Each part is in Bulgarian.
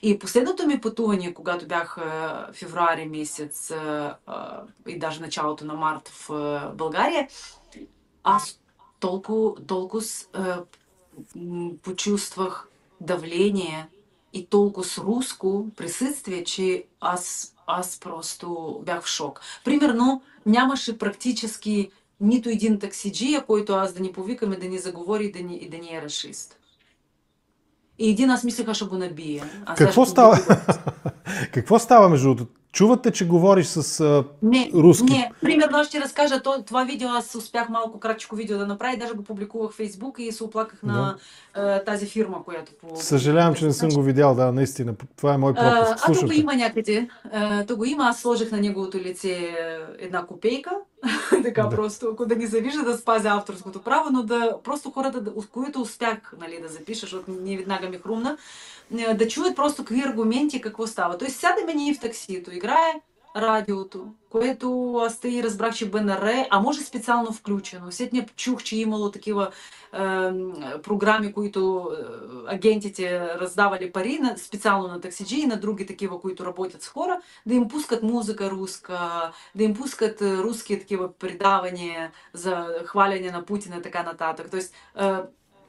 И последното ми пътуване, когато бях февруари месец и даже началото на март в България, аз толкова почувствах давление и толкова с руско присъствие, че аз просто бях в шок. Примерно, нямаше практически нито един таксиджия, който аз да ни повикаме, да ни заговори и да ни е расист. И един аз мислеха, ще го набие. Какво става? Какво става между другото? Чувате, че говориш с руски? Не. Примерно аз ще разкажа това видео, аз успях малко кратичко видео да направя, даже го публикувах в Фейсбук и се оплаках на тази фирма, която Съжалявам, че не съм го видял, да, наистина. Това е мой пропуск. То го има някъде. То го има, аз сложих на неговото лице една копейка, така просто, ако да ги завижда, да спазя авторското право, но да просто хората, които успях да запиша, защото не веднага ми хрумна, да чуят просто какви аргументи и какво става. Тоест сядаме ние в таксито, играе радиото, което аз и разбрах, че БНР, а може специално включено. Сетня чух, че имало такива програми, които агентите раздавали пари специално на таксиджи и на други такива, които работят с хора, да им пускат музика руска, да им пускат руски такива предавания за хваляне на Путина и така нататък. Тоест,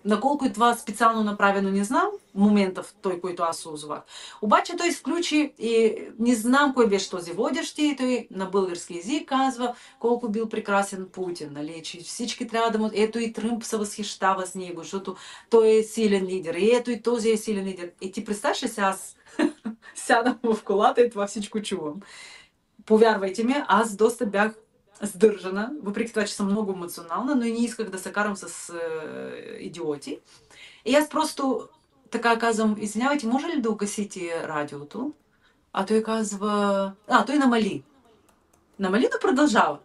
наколко е това специално направено, не знам, момента в той, който аз се озвах. Обаче той изключи и не знам кой беше този водещ и той на български език казва колко бил прекрасен Путин, нали, че всички трябва да му... Ето и Тръмп се възхищава с него, защото той е силен лидер. И ето и този е силен лидер. И ти представяш ли се, аз сядам в колата и това всичко чувам. Повярвайте ми, аз доста бях сдържана, въпреки това, че съм много емоционална, но и не исках да се карам с идиоти. И аз просто така казвам, извинявайте, може ли да угасите радиото? А той казва, той намали. Намали, но продължава.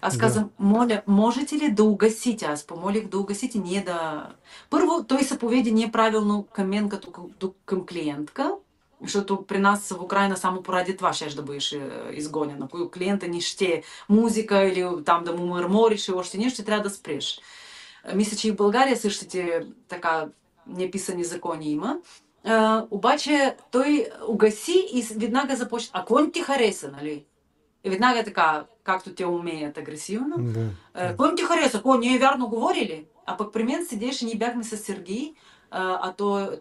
Аз казвам, моля, можете ли да угасите? Аз помолих да угасите, ние да... Първо, той се поведе неправилно към мен, като към клиентка, защото при нас в Украина само поради това щеш да бъдеш изгонен. Ако клиента не ще музика или там да му мърмориш и още нещо, трябва да спреш. Мисля, че и в България същите така неписани закони има. Обаче той угаси и веднага започва. А какво не ти хареса, нали? И веднага така, както те умеят агресивно. Какво не ти хареса? Какво, ние вярно говорили? А пък при мен седеше, ние бяхме с Сергей,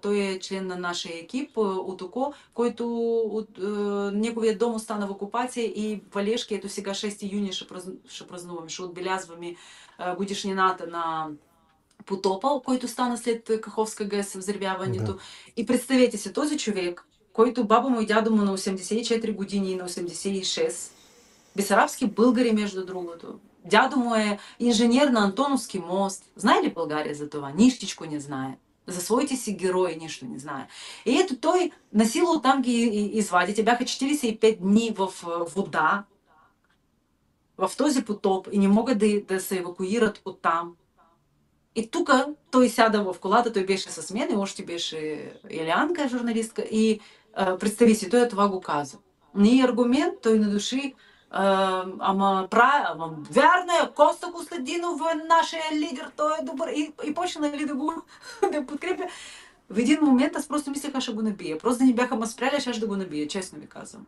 той е член на нашия екип от ОКО, който от неговия дом остана в окупация и Валешки, ето сега 6 юни ще празнуваме, ще отбелязваме годишнината на потопа, който стана след Каховска ГЕС, взривяването. Да. И представете си, този човек, който баба му и дядо му на 84 години и на 86, бесарабски българи, между другото. Дядо му е инженер на Антоновски мост. Знае ли България за това? Нищичко не знае. За своите си герои нищо не знае. И ето той насилу там ги извади. Те бяха 45 дни в вода, в този потоп и не могат да се евакуират оттам. И тук той сяда в колата, той беше с мен и още беше Елианка, журналистка. И представи си, той това го каза. Не е аргумент, той не души. Ама вярно е, Коста Костадинов е нашия лидер, той е добър. И почна да го да подкрепя. В един момент аз просто мислех, ще го набия. Просто да ни бяха спряли, ще да го набия, честно ви казвам.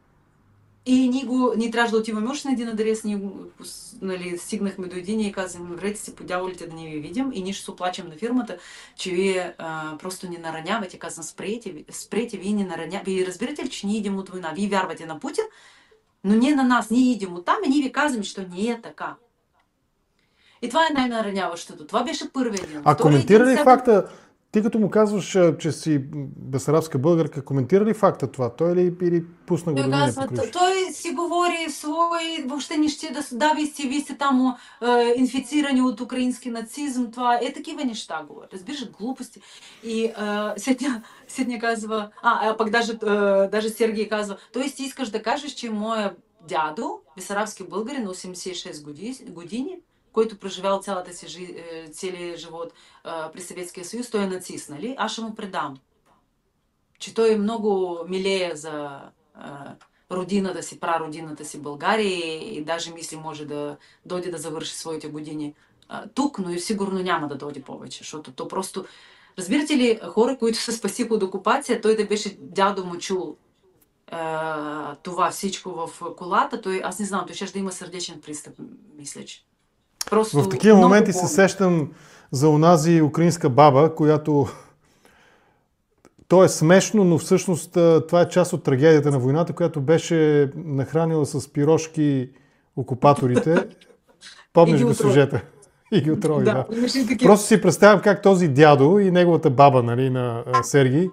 И ние трябваше да отиваме още на един адрес, ние стигнахме до един и казваме, врете си, подяволите да не ви видим и ние ще се оплачем на фирмата, че вие просто не наранявате. Казвам, спрете, вие не наранявате. Вие разбирате ли, че ние идем от война? Вие вярвате на Путин, но не на нас. Ние идем от там и ние ви казваме, че не е така. И това е най-нараняващото. Това беше първият ден. А коментира ли факта, ти като му казваш, че си бесарабска българка, коментира ли факта това? Той или пусна го да мине по кръж? Той си говори свой, въобще не ще да вие сте там инфицирани от украински нацизм, това е такива неща говорят. Разбираш, глупости. И Сетня казва, пък даже Сергей казва, т.е. ти искаш да кажеш, че моя дядо, бесарабски българин на 86 години, който преживял целия живот при Съветския съюз, той е нацист, нали? Аз ще му предам. Че той е много милее за родината си, прародината си България и даже мисли може да дойде да завърши своите години тук, но и сигурно няма да дойде повече, защото то просто Разбирате ли, хора, които се спасиха от окупация, той да беше дядо му чул това всичко в колата, аз не знам, той ще да има сърдечен пристъп, мисля, че. В Просто такива много моменти се болно. сещам за онази украинска баба, която... То е смешно, но всъщност това е част от трагедията на войната, която беше нахранила с пирошки окупаторите. И Помниш ги го отрови. сюжета? И ги отрови, Да, да. имаше и такива. Просто си представям как този дядо и неговата баба, нали, на Сергий,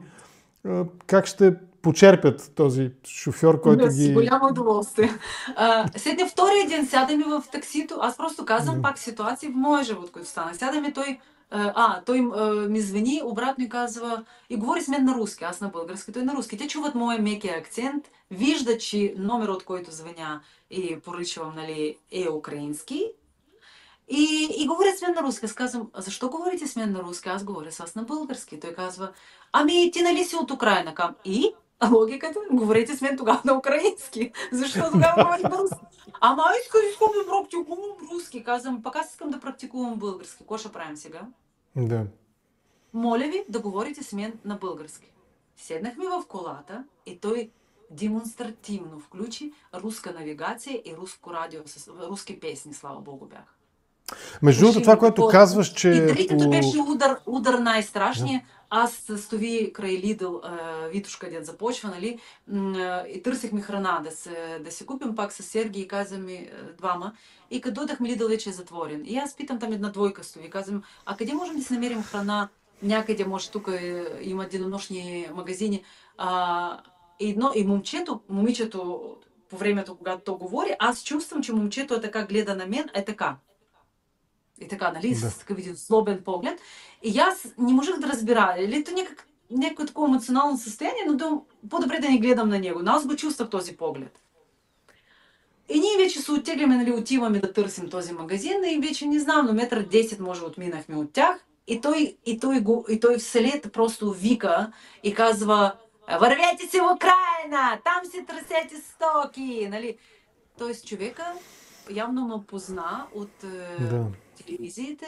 как ще почерпят този шофьор, който Да, с ги... голямо удоволствие. Седня втория ден, сяда ми в таксито. Аз просто казвам пак ситуации в моя живот, който стана. Сяда ми той ми звъни обратно и казва, и говори с мен на руски, аз на български, той на руски. Те чуват моя мекия акцент, виждат, че номер, от който звъня и поръчвам, нали, е украински. И говорят с мен на руски. Аз казвам, а защо говорите с мен на руски? Аз говоря с вас на български. Той казва, ами ти нали си от Украина? И? А логиката? Говорите с мен тогава на украински. Защо тогава говорим на руски? Ама искам да практикувам руски. Казвам, пък аз искам да практикувам български. Какво ще правим сега? Да. Моля ви да говорите с мен на български. Седнахме в колата и той демонстративно включи руска навигация и руско радио с руски песни, слава богу, бях. Между другото, това, което казваш, И че третото беше удар най-страшния. Аз стови край Лидъл, Витушка, дет започва, нали, и търсихме храна да си купим пак с Сергий и казваме двама. И като дойдахме, Лидъл вече е затворен. И аз питам, там една двойка стои, казвам, а къде можем да си намерим храна? Някъде, може, тук има денонощни магазини. И момичето, по времето, когато то говори, аз чувствам, че момчето е така, гледа на мен, е така. И така, нали, Да. с такъв един злобен поглед. И аз не можех да разбира, или то някакво такова емоционално състояние, но по-добре да не гледам на него. Но аз го чувствах този поглед. И ние вече се оттегляме, нали, отиваме да търсим този магазин и вече не знам, но 1,10 м може отминахме от тях. И той вслед просто вика и казва, вървете си в Украина, там си търсете стоки, нали. Тоест човека явно ме позна от Да. телевизията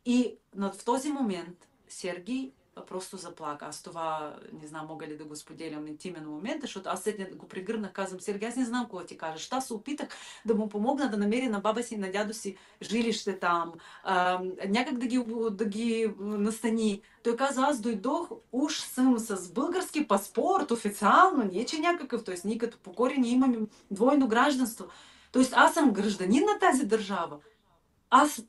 и в този момент Сергий просто заплака. Аз това не знам мога ли да го споделям интимен момент, защото аз седня да го прегърнах, казвам, Сергий, аз не знам какво ти кажеш. Аз се опитах да му помогна да намери на баба си и на дядо си жилище там, някак да ги настани. Той каза, аз дойдох, уж съм с български паспорт, официално, не е че някакъв, т.е. ние като покорени имаме двойно гражданство. Тоест аз съм гражданин на тази държава. Аз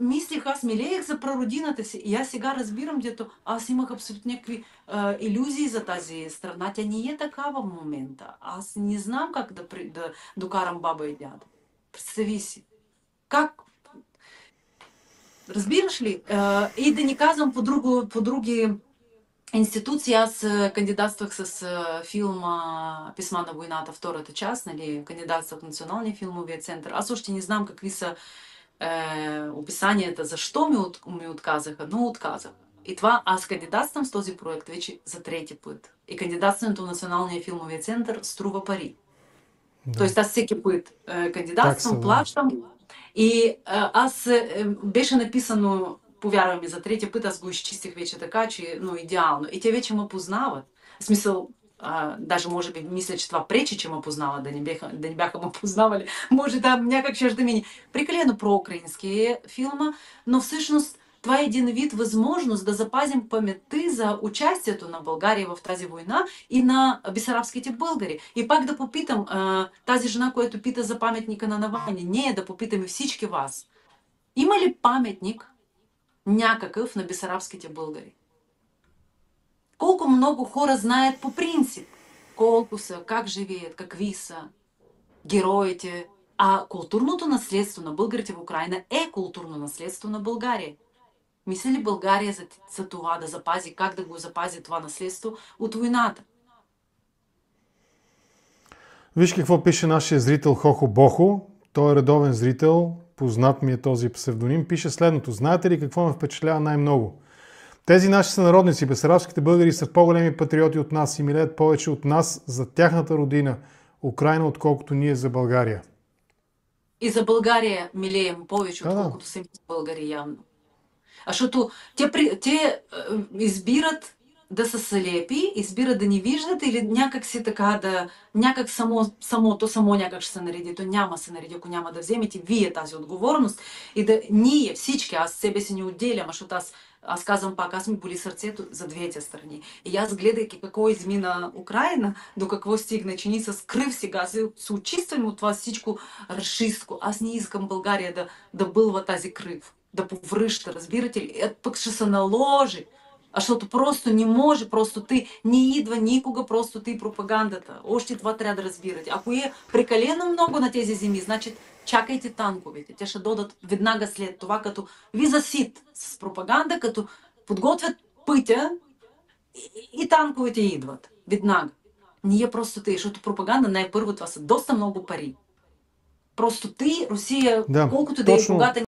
милеех за прародината си и аз сега разбирам, дето аз имах абсолютно някакви илюзии за тази страна. Тя не е такава в момента. Аз не знам как да докарам баба и дядо. Представи си. Как? Разбираш ли? И да ни казвам по други институции. Аз кандидатствах с филма «Писма на войната», втората част, нали, кандидатствах в Националния филмовия център. Аз още не знам какви са описанията, защо ми отказаха, но отказах. И това аз кандидатствам с този проект вече за трети път. И кандидатстването в Националния филмовия център струва пари. Да. Тоест аз всеки път кандидатствам, плащам. И аз беше написано, повярвай ми, за трети път аз го изчистих вече така, че идеално. И те вече ме познават. В смисъл, даже може би мисля, че това пречи, че ме познават, да не бяха ме познавали. Може да някак ще да мини. Прекалено проукраински филма, но всъщност това е един вид възможност да запазим паметта за участието на България в тази война и на бесарабските българи. И пак да попитам тази жена, която пита за паметника на Навални, ние да попитаме всички вас. Има ли паметник някакъв на бесарабските българи? Колко много хора знаят по принцип колко са, как живеят, какви са героите. А културното наследство на българите в Украина е културно наследство на България. Мисли ли България за това да запази, как да го запази това наследство от войната? Виж какво пише нашия зрител Хохо Бохо. Той е редовен зрител, познат ми е този псевдоним. Пише следното. Знаете ли какво ме впечатлява най-много? Тези наши сънародници, бесарабските българи, са по-големи патриоти от нас и милеят повече от нас за тяхната родина, Украина, отколкото ние за България. И за България милеем повече, отколкото самите българи явно. Защото те избират да са слепи, избират да не виждат или някак си така да... Някак само някак ще се нареди. То няма се нареди, ако няма да вземете вие тази отговорност и да ние всички, аз себе си не отделям, защото аз казвам пак, аз ми боли сърцето за двете страни. И аз гледайки какво измина Украина, до какво стигна, че ние с кръв сега се очистваме от това всичко рашистко. Аз не искам България да бълва тази кръв, да повръща, разбирате ли? Пък ще се наложи. Защото просто не може, просто ти не идва никога, просто ти пропагандата. Още това трябва да разбирате. Ако е прекалено много на тези земи, значит чакайте танковете. Те ще додат веднага след това, като ви засит с пропаганда, като подготвят пътя и танковете идват. Веднага. Ние просто тъй, защото пропаганда най-първо това са доста много пари. Просто ти, Русия, Да, колкото да е точно. богата,